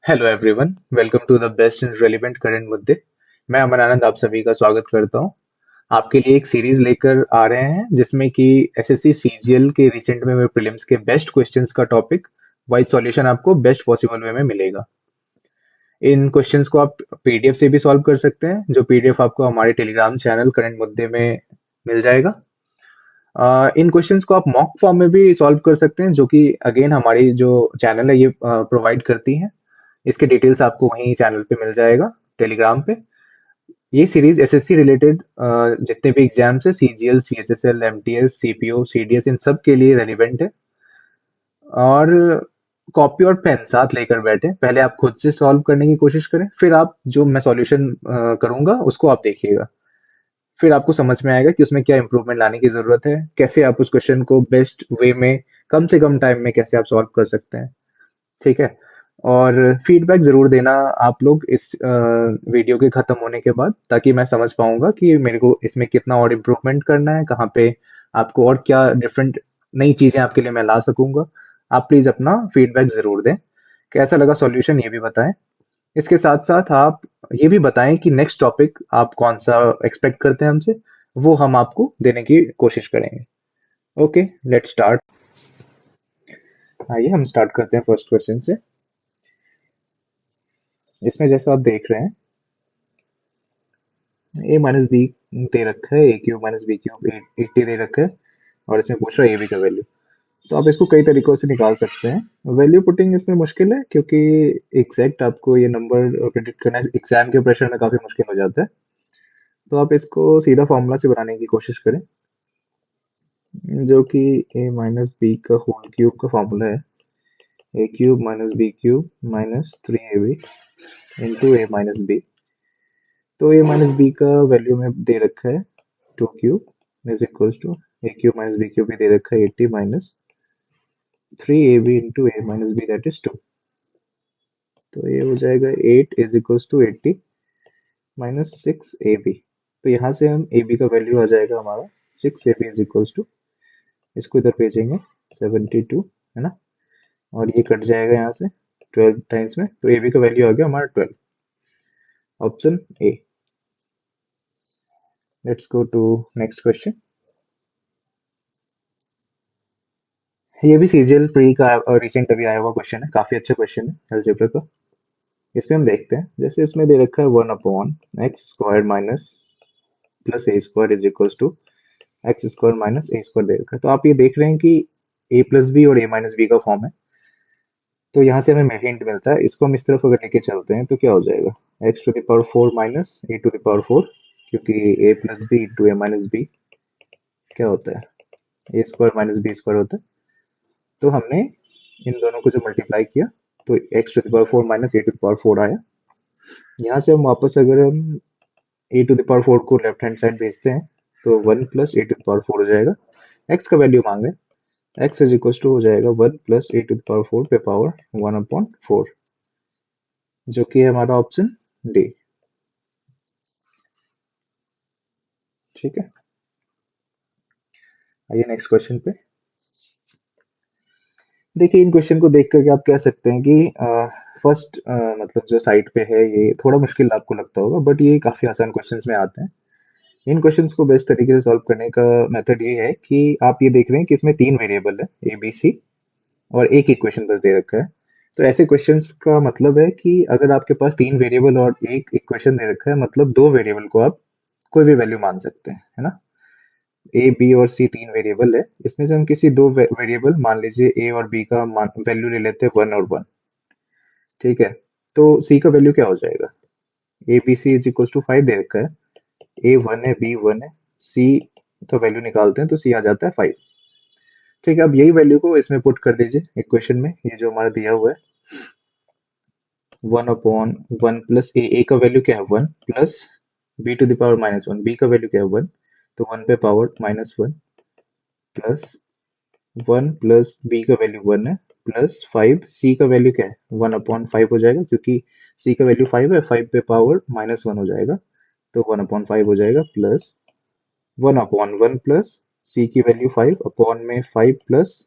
Hello everyone, welcome to the best and relevant current मुद्दे। मैं अमर आनंद आप सभी का स्वागत करता हूं। आपके लिए एक सीरीज लेकर आ रहे हैं जिसमें कि एसएससी सीजीएल के रिसेंट में हुए प्रीलिम्स के बेस्ट क्वेश्चंस का टॉपिक वाइज सॉल्यूशन आपको बेस्ट पॉसिबल वे में मिलेगा। इन क्वेश्चंस को आप पीडीएफ से भी सॉल्व कर सकते हैं, जो पीडीएफ आपको हमारे टेलीग्राम चैनल करंट मुद्दे में मिल जाएगा। इन क्वेश्चंस को आप मॉक फॉर्म में भी सॉल्व कर सकते हैं, जो कि अगेन हमारी जो चैनल है ये प्रोवाइड करती है। इसके डिटेल्स आपको वहीं चैनल पे मिल जाएगा, टेलीग्राम पे। ये सीरीज एसएससी रिलेटेड जितने भी एग्जाम्स है, CGL, CHSL, MTS, CPO, CDS, इन सब के लिए रेलिवेंट है। और कॉपी और पेन साथ लेकर बैठे, पहले आप खुद से सॉल्व करने की कोशिश करें, फिर आप जो मैं सॉल्यूशन करूंगा उसको आप देखिएगा। फिर आपको समझ में आएगा कि उसमें क्या इंप्रूवमेंट लाने की जरूरत है, कैसे आप उस क्वेश्चन को बेस्ट वे में कम से कम टाइम में कैसे आप सॉल्व कर सकते हैं। ठीक है। और फीडबैक ज़रूर देना आप लोग इस वीडियो के ख़त्म होने के बाद, ताकि मैं समझ पाऊँगा कि मेरे को इसमें कितना और इम्प्रूवमेंट करना है, कहाँ पे आपको और क्या डिफरेंट नई चीज़ें आपके लिए मैं ला सकूँगा। आप प्लीज़ अपना फीडबैक ज़रूर दें। कैसा लगा सॉल्यूशन ये भी बताएं। इसके साथ-साथ आप ये भी बताएं कि नेक्स्ट टॉपिक आप कौन-सा एक्सपेक्ट करते हैं हमसे, वो हम आपको देने की कोशिश करेंगे। Okay, let's start. आइए हम स्टार्ट करते हैं फर्स्ट क्वेश्चन से। इसमें जैसा आप देख रहे हैं, ए माइनस बी दे रखा है, A cube minus B cube 80 दे रखा है, और इसमें पूछ रहा है ए बी का वैल्यू। तो आप इसको कई तरीकों से निकाल सकते हैं। वैल्यू पुटिंग इसमें मुश्किल है, क्योंकि एग्जैक्ट आपको ये नंबर प्रिडिक्ट करना एग्जाम के प्रेशर में काफी मुश्किल हो जाता है। तो आप इसको सीधा फॉर्मूला से बनाने की कोशिश करें, जो कि ए माइनस बी का होल क्यूब का फॉर्मूला है। A cube minus B cube minus 3ab into A minus B. तो ए माइनस बी का वैल्यू में दे रखा है 2 cube is equals to A cube minus B cube भी दे रखा है 80 minus 3ab into A minus B, that is 2। तो ये हो जाएगा 8 is equals to 80 minus 6ab। तो यहाँ से हम ab का वैल्यू आ जाएगा हमारा 6ab इज इक्वल्स टू, इसको इधर भेजेंगे 72, है ना। और ये कट जाएगा यहाँ से 12 टाइम्स में, तो ab का वैल्यू आ गया हमारा 12। Option A. Let's go to next question. ये भी सीजीएल प्री का रिसेंट अभी आया हुआ क्वेश्चन है, काफी अच्छा क्वेश्चन है अलजेब्रा का। इसमें हम देखते हैं, जैसे इसमें दे रखा है 1/x² minus plus A square is equals to x² minus A square दे रखा है। तो आप ये देख रहे हैं कि a प्लस बी और a माइनस बी का फॉर्म है। तो यहाँ से हमें हिंट मिलता है, इसको हम इस तरफ अगर लेके चलते हैं तो क्या हो जाएगा, x⁴ माइनस a⁴, क्योंकि a plus b into A minus b क्या होता है, a² माइनस b² होता है। तो हमने इन दोनों को जो मल्टीप्लाई किया, तो x⁴ माइनस a⁴ आया। यहाँ से हम वापस अगर हम a⁴ को लेफ्ट हैंड साइड भेजते हैं, तो 1 प्लस a⁴ हो जाएगा। x का वैल्यू मांगे, x इज इक्वल टू हो जाएगा 1 प्लस a⁴ पे पावर 1/4, जो कि है हमारा ऑप्शन डी। ठीक है, आइए नेक्स्ट क्वेश्चन पे। देखिए, इन क्वेश्चन को देख करके आप कह सकते हैं कि फर्स्ट मतलब जो साइड पे है ये थोड़ा मुश्किल आपको लगता होगा, बट ये काफी आसान क्वेश्चंस में आते हैं। इन क्वेश्चंस को बेस्ट तरीके से सॉल्व करने का मेथड ये है कि आप ये देख रहे हैं कि इसमें तीन वेरिएबल है, ए बी सी, और एक इक्वेशन बस दे रखा है। तो ऐसे क्वेश्चंस का मतलब है कि अगर आपके पास तीन वेरिएबल और एक इक्वेशन दे रखा है, मतलब दो वेरिएबल को आप कोई भी वैल्यू मान सकते हैं, है ना। ए बी और सी तीन वेरिएबल है, इसमें से हम किसी दो वेरिएबल, मान लीजिए ए और बी का वैल्यू ले लेते हैं 1 और 1। ठीक है। तो सी का वैल्यू क्या हो जाएगा, ए b c is equal to 5 दे रखा है, ए 1 है, बी 1 है, सी का वैल्यू निकालते हैं तो सी आ जाता है 5। ठीक है, अब यही वैल्यू को इसमें पुट कर दीजिए इक्वेशन में, ये जो हमारा दिया हुआ है 1/1 प्लस ए का वैल्यू क्या है 1, प्लस b⁻−1, बी का वैल्यू क्या है 1, तो 1 पे पावर -1, प्लस 1 प्लस बी का वैल्यू 1 है, प्लस 5, सी का वैल्यू क्या है 1/5 हो जाएगा, क्योंकि सी का वैल्यू 5 है, 5 पे पावर -1 हो जाएगा, तो 1/5 हो जाएगा, प्लस 1/1 प्लस सी की वैल्यू 5 अपॉन में 5 प्लस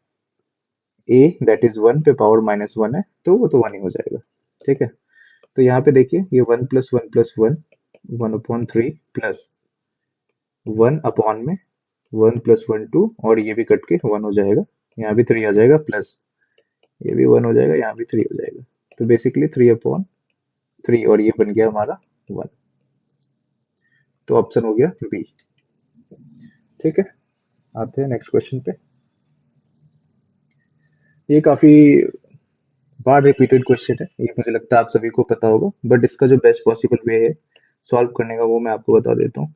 ए दैट इज 1 पे पावर -1 है, तो वो तो 1 ही हो जाएगा। ठीक है, तो यहाँ पे देखिए ये 1 + 1 + 1 1/3 प्लस 1/में 1 + 1 2 और ये भी कट के 1 हो जाएगा, यहाँ भी 3 आ जाएगा प्लस ये भी 1 हो जाएगा, यहाँ भी 3 हो जाएगा। तो बेसिकली 3/3 और ये बन गया हमारा 1। तो ऑप्शन हो गया बी। ठीक है, आते हैं नेक्स्ट क्वेश्चन पे। ये काफी बार रिपीटेड क्वेश्चन है, ये मुझे लगता है आप सभी को पता होगा, बट इसका जो बेस्ट पॉसिबल वे है सॉल्व करने का वो मैं आपको बता देता हूँ।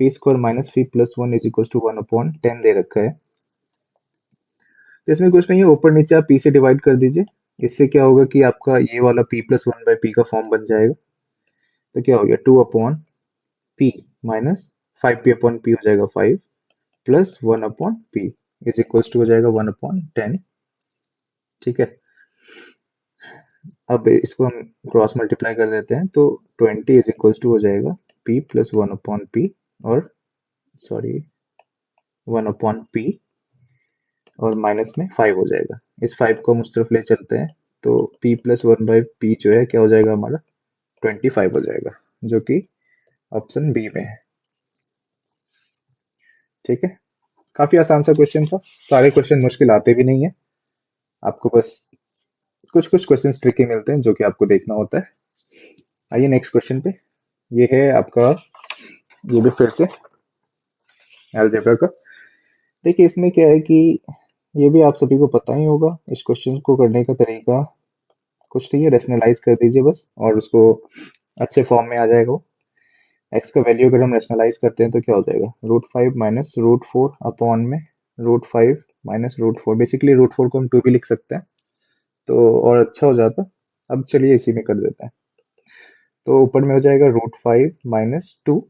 p² - 3 + 1 = 1/10 दे रखा है। तो इसमें कुछ नहीं है, ऊपर नीचे आप p से डिवाइड कर दीजिए। इससे क्या होगा कि आपका ये वाला p+1/p का फॉर्म बन जाएगा। तो क्या हो गया 2/p माइनस 5p/p हो जाएगा 5 plus 1/p is equals to हो जाएगा 1/10। ठीक है, अब इसको हम क्रॉस मल्टीप्लाई कर देते हैं तो 20 इज इक्वल्स टू हो जाएगा p + 1/p और सॉरी 1/p और माइनस में 5 हो जाएगा। इस 5 को हम उस तरफ ले चलते हैं तो p + 1/p जो है क्या हो जाएगा हमारा 25 हो जाएगा, जो कि ऑप्शन बी में है। ठीक है, काफी आसान सा क्वेश्चन था, सारे क्वेश्चन मुश्किल आते भी नहीं है, आपको बस कुछ कुछ क्वेश्चन ट्रिकी मिलते हैं जो कि आपको देखना होता है। आइए नेक्स्ट क्वेश्चन पे। ये है आपका, ये भी फिर से अलजेब्रा का। देखिए इसमें क्या है कि ये भी आप सभी को पता ही होगा, इस क्वेश्चन को करने का तरीका कुछ नहीं है, रेशनलाइज कर दीजिए बस और उसको अच्छे फॉर्म में आ जाएगा वो। एक्स का वैल्यू अगर हम रेशनलाइज करते हैं तो क्या हो जाएगा √5 - √4 अपॉन में √5 - √4। बेसिकली √4 को हम 2 भी लिख सकते हैं तो और अच्छा हो जाता। अब चलिए इसी में कर देते हैं। तो ऊपर में हो जाएगा √5 - 2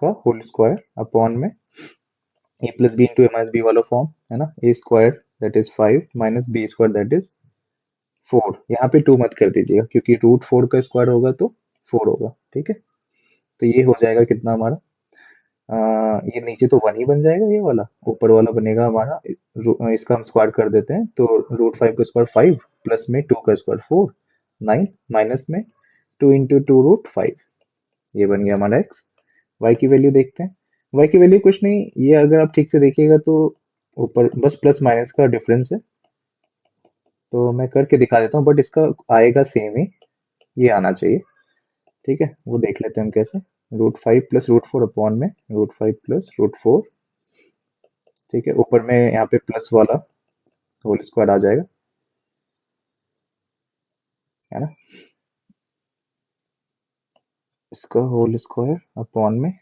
का होल स्क्वायर अपॉन में a + b × a - b वाला फॉर्म है ना, a² that is 5 minus b² that is 4। यहाँ पे 2 मत कर दीजिएगा क्योंकि √4 का स्क्वायर होगा तो 4 होगा। ठीक है, तो ये हो जाएगा कितना हमारा ये नीचे तो 1 ही बन जाएगा, ये वाला ऊपर वाला बनेगा हमारा इसका हम स्क्वायर कर देते हैं तो √5 का स्क्वायर 5 प्लस में 2 का स्क्वायर 4 9 माइनस में 2 × 2 √5, ये बन गया हमारा x। y की वैल्यू देखते हैं, y की वैल्यू कुछ नहीं, ये अगर आप ठीक से देखिएगा तो ऊपर बस प्लस माइनस का डिफरेंस है, तो मैं करके दिखा देता हूँ बट इसका आएगा सेम ही, ये आना चाहिए। ठीक है, वो देख लेते हैं हम कैसे। √5 + √4 अपॉन में √5 + √4। ठीक है, ऊपर में यहाँ पे प्लस वाला होल स्क्वायर आ जाएगा, है ना, इसका होल स्क्वायर अपॉन में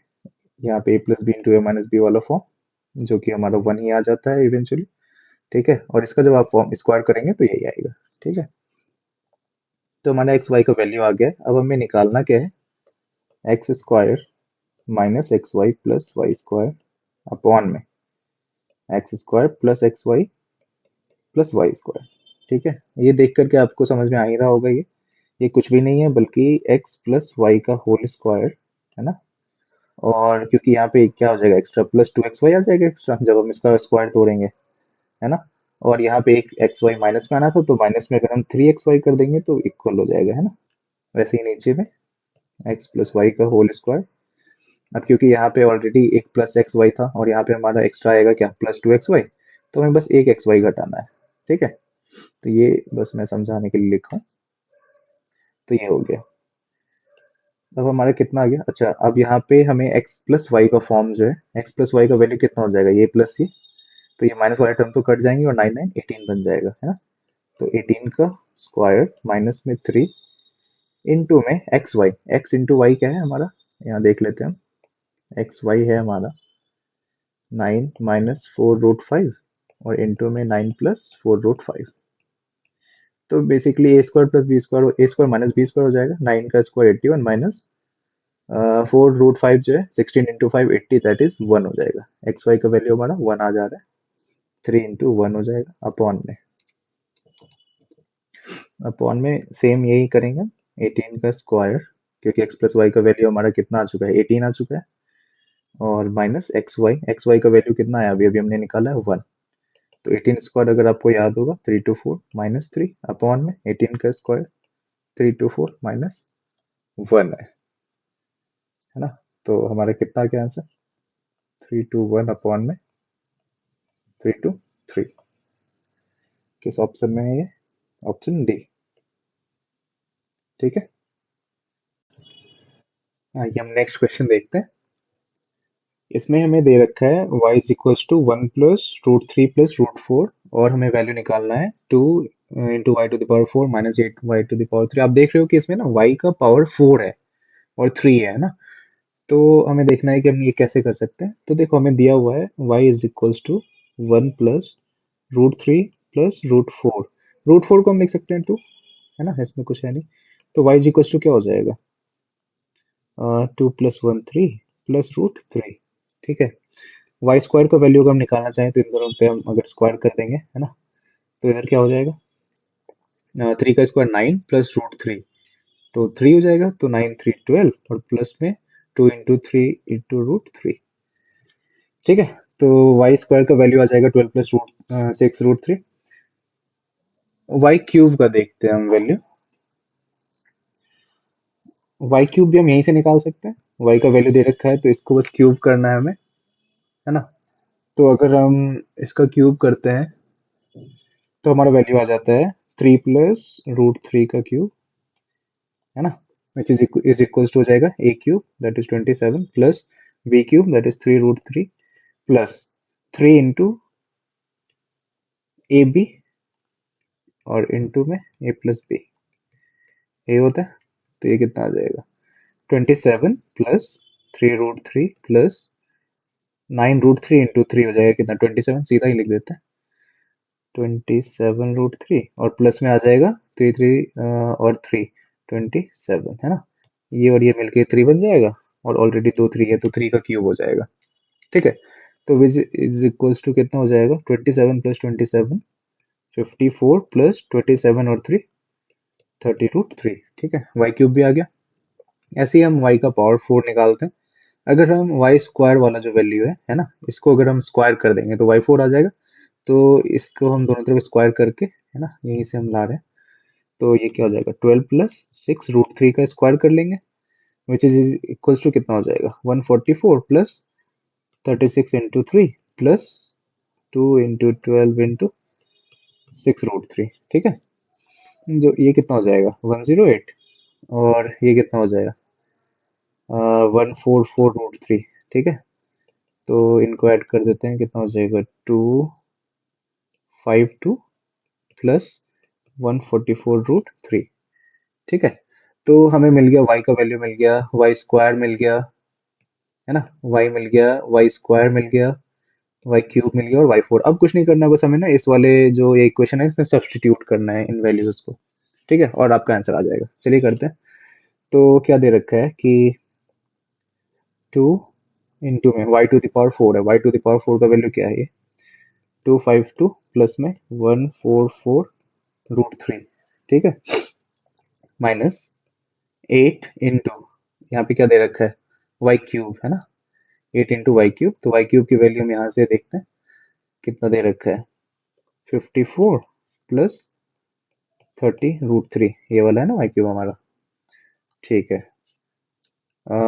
यहाँ पे a + b × a - b वाला फॉर्म जो कि हमारा 1 ही आ जाता है इवेंचुअली। ठीक है, और इसका जब आप फॉर्म स्क्वायर करेंगे तो यही आएगा। ठीक है, तो हमारा एक्स वाई का वैल्यू आ गया है। अब हमें निकालना क्या है, x² - xy + y² अपॉन में x² + xy + y²। ठीक है, ये देख करके आपको समझ में आ ही रहा होगा, ये कुछ भी नहीं है बल्कि x + y का होल स्क्वायर है ना, और क्योंकि यहाँ पे क्या हो जाएगा एक्स्ट्रा प्लस 2xy आ जाएगा एक्स्ट्रा जब हम इसका स्क्वायर तोड़ेंगे, है ना, और यहाँ पे एक xy माइनस में आना था तो माइनस में अगर हम 3xy कर देंगे तो इक्वल हो जाएगा, है ना। वैसे ही नीचे में x + y का होल स्क्वायर। अब क्योंकि यहाँ पे ऑलरेडी एक प्लस एक्स वाई था और यहाँ पे हमारा एक्स्ट्रा आएगा क्या +2xy, तो हमें बस एक xy घटाना है। ठीक है, तो ये बस मैं समझाने के लिए लिखा हूँ, तो ये हो गया। अब हमारा कितना आ गया, अच्छा अब यहाँ पे हमें x + y का फॉर्म जो है x + y का वैल्यू कितना हो जाएगा ये प्लस ये, तो ये माइनस वाले टर्म तो कट जाएंगे और 9 9 18 बन जाएगा, है ना। तो 18 का स्क्वायर माइनस में 3 इंटू में x y, x into y क्या है हमारा, यहाँ देख लेते हैं हम, एक्स वाई है हमारा 9 - 4√5 और इंटू में 9 + 4√5। तो बेसिकली a² + b² हो जाएगा, 9 का स्क्वायर 81 माइनस 4√5 जो है 16 इंटू 5 80 दैट इज 1 हो जाएगा। एक्स वाई का वैल्यू हमारा 1 आ जा रहा है, 3 इंटू 1 हो जाएगा अपॉन में सेम यही करेंगे 18 का स्क्वायर, क्योंकि x + y का वैल्यू हमारा कितना आ चुका है 18 आ चुका है, और माइनस एक्स वाई का वैल्यू कितना है अभी अभी हमने निकाला है 1। तो 18 स्क्वायर अगर आपको याद होगा 3 to 4 - 3 अपॉन में 18 का स्क्वायर 324 माइनस 1 है ना। तो हमारा कितना क्या आंसर, 321 में 323। किस ऑप्शन में है ये, ऑप्शन डी। ठीक है, आइए हम नेक्स्ट क्वेश्चन देखते हैं। इसमें हमें दे रखा है y इज इक्वल्स टू 1 + √3 + √4, और हमें वैल्यू निकालना है 2 into y to the power 4 minus 8 y to the power 3। आप देख रहे हो कि इसमें ना y का पावर 4 है और 3 है ना। तो हमें देखना है कि हम ये कैसे कर सकते हैं। तो देखो हमें दिया हुआ है y इज इक्वल्स टू 1 + √3 + √4। √4 को हम लिख सकते हैं 2, है ना, इसमें कुछ है नहीं। तो y इज इक्वल्स टू क्या हो जाएगा, 2 + 1 3 +√3। ठीक है, वाई स्क्वायर का वैल्यू अगर हम निकालना चाहें तो इन दोनों पे हम अगर स्क्वायर कर देंगे, है ना, तो इधर क्या हो जाएगा, 3 का स्क्वायर 9 +√3, तो 3 हो जाएगा, तो 9 3 12 और प्लस में 2 × 3 × √3। ठीक है, तो वाई स्क्वायर का वैल्यू आ जाएगा 12 + 6 √3। वाई क्यूब का देखते हैं हम वैल्यू। वाई क्यूब भी हम यहीं से निकाल सकते हैं, वाई का वैल्यू दे रखा है तो इसको बस क्यूब करना है हमें, है ना। तो अगर हम इसका क्यूब करते हैं तो हमारा वैल्यू आ जाता है 3 + √3 का क्यूब, है ना, विच इज इक्वल्स टू हो जाएगा a cube that is 27 plus b cube that is 3 √3 plus 3 into a b और इंटू में a प्लस बी, ये होता है। तो ये कितना आ जाएगा, 27 प्लस 3 √3 प्लस 9 √3 इंटू 3 हो जाएगा कितना, 27, सीधा ही लिख देते हैं, 27 √3 और प्लस में आ जाएगा 3 और 3 27, है ना। ये और ये मिलके 3 बन जाएगा, और ऑलरेडी 2 3 है तो 3 का क्यूब हो जाएगा। ठीक है, तो विच इज इक्वल्स टू कितना हो जाएगा, 27 + 27 54 प्लस 27 और 3 30 √3। ठीक है, वाई क्यूब भी आ गया। ऐसे ही हम वाई का पावर 4 निकालते हैं। अगर हम वाई स्क्वायर वाला जो वैल्यू है ना, इसको अगर हम स्क्वायर कर देंगे तो वाई 4 आ जाएगा। तो इसको हम दोनों तरफ स्क्वायर करके, है ना, यहीं से हम ला रहे हैं, तो ये क्या हो जाएगा, 12 + 6 √3 का स्क्वायर कर लेंगे, विच इज इक्वल्स टू कितना हो जाएगा, 144 plus 36 into 3 plus 2 into 12 into 6 √3। ठीक है, जो ये कितना हो जाएगा, 108, और ये कितना हो जाएगा, 144 √3। ठीक है, तो इनको ऐड कर देते हैं, कितना हो जाएगा, 252 प्लस 144 √3। ठीक है, तो हमें मिल गया y का वैल्यू मिल गया, वाई स्क्वायर मिल गया, है ना, y मिल गया, वाई स्क्वायर मिल गया, वाई क्यूब मिल गया और वाई 4। अब कुछ नहीं करना, बस हमें ना इस वाले जो ये इक्वेशन है इसमें सब्स्टिट्यूट करना है इन वैल्यूज को। ठीक है, और आपका आंसर आ जाएगा। चलिए करते हैं। तो क्या दे रखा है कि 2 इंटू में y टू द पावर 4 है, y टू द पावर 4 का वैल्यू क्या है, ये 252 प्लस में 144 √3। ठीक है, माइनस 8 इंटू, यहाँ पे क्या दे रखा है, वाई क्यूब, है ना, 8 इंटू वाई क्यूब। तो वाई क्यूब की वैल्यू हम यहाँ से देखते हैं कितना दे रखा है, 54 प्लस 30 √3, ये वाला है ना वाई क्यूब हमारा। ठीक है,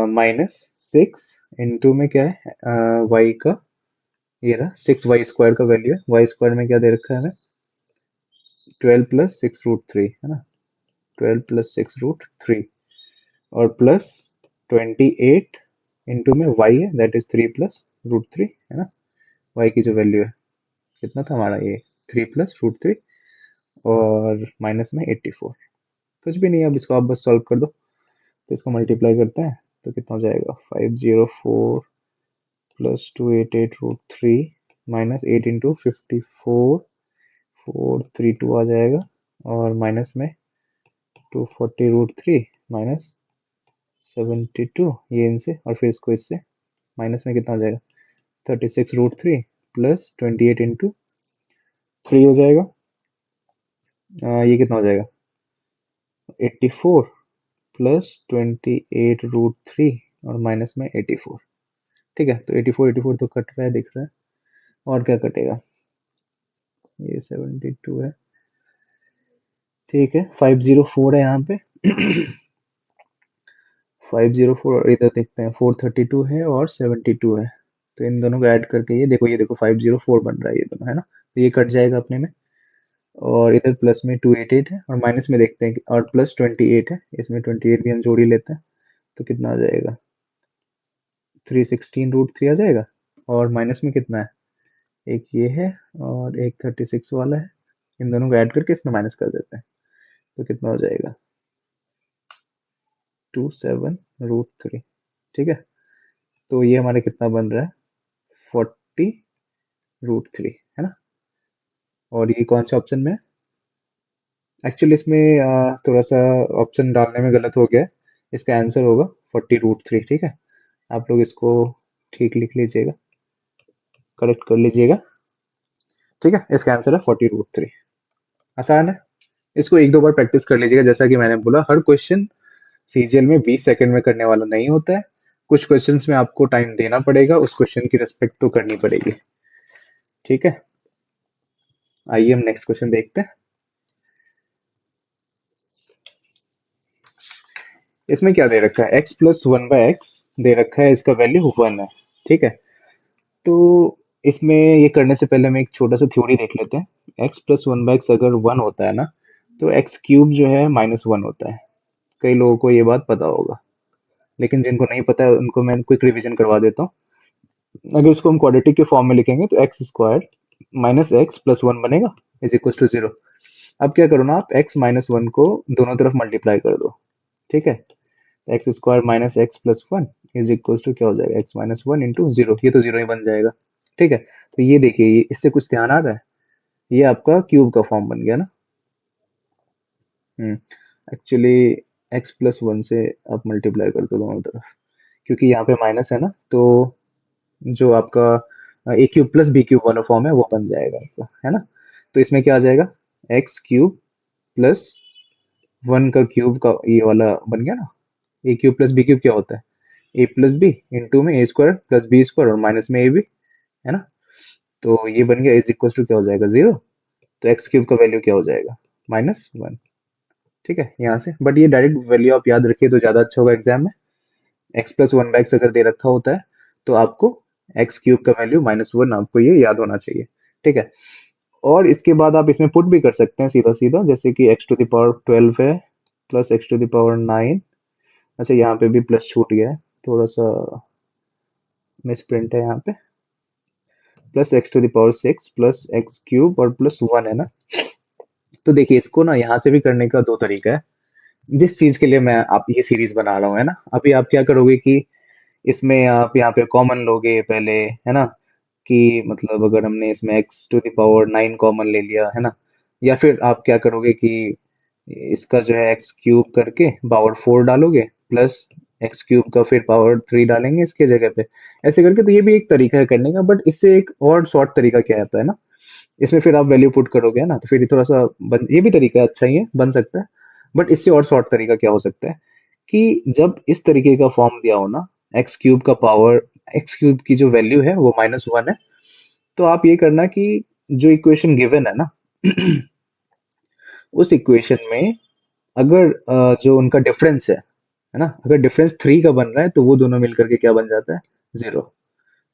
माइनस 6 इंटू में क्या है, वाई का, ये रहा 6, वाई स्क्वायर का वैल्यू है, वाई स्क्वायर में क्या दे रखा है हमें, 12 + 6 √3, है ना, 12 + 6 √3 और प्लस 28 इंटू में वाई है दैट इज 3 + √3, है ना। वाई की जो वैल्यू है कितना था हमारा, ये 3 + √3 और माइनस में 84। कुछ भी नहीं है, अब इसको आप बस सॉल्व कर दो। तो इसको मल्टीप्लाई करते हैं तो कितना हो जाएगा, 504 प्लस 288 √3 माइनस 8 इंटू 54 432 आ जाएगा, और माइनस में 240 √3 माइनस 72, ये इनसे और फिर इसको इससे माइनस में कितना हो जाएगा, 36 √3 प्लस 28 इंटू 3 हो जाएगा, ये कितना हो जाएगा, 84 प्लस 28 √3 और माइनस में 84। ठीक है, तो 84 तो कट रहा है, दिख रहा है, और क्या कटेगा, ये 72 है। ठीक है, 504 है यहाँ पे, 504 और इधर देखते हैं 432 है और 72 है। तो इन दोनों को ऐड करके ये देखो 504 बन रहा है ये दोनों, है ना? तो ये कट जाएगा अपने में। और इधर प्लस में 288 है और माइनस में देखते हैं और प्लस 28 है, इसमें 28 भी हम जोड़ ही लेते हैं। तो कितना आ जाएगा? 316√3 आ जाएगा। और माइनस में कितना है? एक ये है और एक 36 वाला है। इन दोनों को ऐड करके इसमें माइनस कर देते हैं। तो कितना हो जाएगा? 27√3। ठीक है। तो ये हमारे कितना बन रहा है? 40√3, है ना? और ये कौन से ऑप्शन में है? एक्चुअली इसमें थोड़ा सा ऑप्शन डालने में गलत हो गया है। इसका आंसर होगा 40√3। ठीक है। आप लोग इसको ठीक लिख लीजिएगा, करेक्ट कर लीजिएगा। ठीक है, इसका आंसर है 40√3। आसान है। इसको एक दो बार प्रैक्टिस कर लीजिएगा। जैसा कि मैंने बोला, हर क्वेश्चन सीजीएल में 20 सेकंड में करने वाला नहीं होता है। कुछ क्वेश्चंस में आपको टाइम देना पड़ेगा, उस क्वेश्चन की रिस्पेक्ट तो करनी पड़ेगी। ठीक है, आइए हम नेक्स्ट क्वेश्चन देखते हैं। इसमें क्या दे रखा है? x+1/x दे रखा है, इसका वैल्यू 1 है। ठीक है। तो इसमें ये करने से पहले हम एक छोटा सा थ्योरी देख लेते हैं। x+1/x अगर 1 होता है ना, तो x³ जो है -1 होता है। कई लोगों को ये बात पता होगा, लेकिन जिनको नहीं पता है उनको मैं क्विक रिवीजन करवा देता हूँ। अगर इसको हम क्वाड्रेटिक के फॉर्म में लिखेंगे तो x² -x+1 बनेगा इज इक्वल टू 0। अब क्या करो ना, आप x-1 को दोनों तरफ मल्टीप्लाई कर दो। ठीक है। x² -x+1 is equal to क्या हो जाएगा? x-1 into 0। ये तो 0 ही बन जाएगा। ठीक है। तो ये देखिए, इससे कुछ ध्यान आ रहा है? ये आपका क्यूब का फॉर्म बन गया ना। एक्चुअली x+1 से आप मल्टीप्लाई कर दो दोनों तरफ, क्योंकि यहाँ पे माइनस है ना, तो जो आपका a³ प्लस b³ वाला फॉर्म है वो बन जाएगा आपका, है ना? तो इसमें क्या आ जाएगा? x³ प्लस 1 का क्यूब का ये वाला बन गया ना। a³ प्लस b³ क्या होता है? a प्लस बी इंटू में a² प्लस b² और माइनस में ab, है ना? तो ये बन गया इज इक्वल टू क्या हो जाएगा? 0। तो x³ का वैल्यू क्या हो जाएगा? -1। ठीक है, यहाँ से। बट ये डायरेक्ट वैल्यू आप याद रखिए तो ज्यादा अच्छा होगा एग्जाम में। x+1/x अगर दे रखा होता है तो आपको x³ का वैल्यू -1, आपको ये याद होना चाहिए। ठीक है। और इसके बाद आप इसमें पुट भी कर सकते हैं सीधा सीधा, जैसे कि x⁻12 है प्लस x⁻9। अच्छा, यहाँ पे भी प्लस छूट गया है, थोड़ा सा मिस प्रिंट है यहाँ पे। प्लस x⁻6 प्लस x³ और प्लस 1, है ना? तो देखिए, इसको ना यहाँ से भी करने का दो तरीका है। जिस चीज के लिए मैं आप ये सीरीज बना रहा हूँ, है ना, अभी आप क्या करोगे कि इसमें आप यहाँ पे कॉमन लोगे पहले, है ना? कि मतलब अगर हमने इसमें x⁻9 कॉमन ले लिया, है ना? या फिर आप क्या करोगे कि इसका जो है x³ करके पावर 4 डालोगे, प्लस x³ का फिर पावर 3 डालेंगे इसके जगह पे। ऐसे करके तो ये भी एक तरीका है करने का, बट इससे एक और शॉर्ट तरीका क्या आता है ना, इसमें फिर आप वैल्यू पुट करोगे, है ना, तो फिर ये थोड़ा सा ये भी तरीका अच्छा ही है, बन सकता है। बट इससे और शॉर्ट तरीका क्या हो सकता है कि जब इस तरीके का फॉर्म दिया हो ना, x³ का पावर, x³ की जो वैल्यू है वो -1 है, तो आप ये करना कि जो इक्वेशन गिवन है ना, उस इक्वेशन में अगर जो उनका डिफरेंस है ना, अगर डिफरेंस 3 का बन रहा है तो वो दोनों मिलकर के क्या बन जाता है? 0,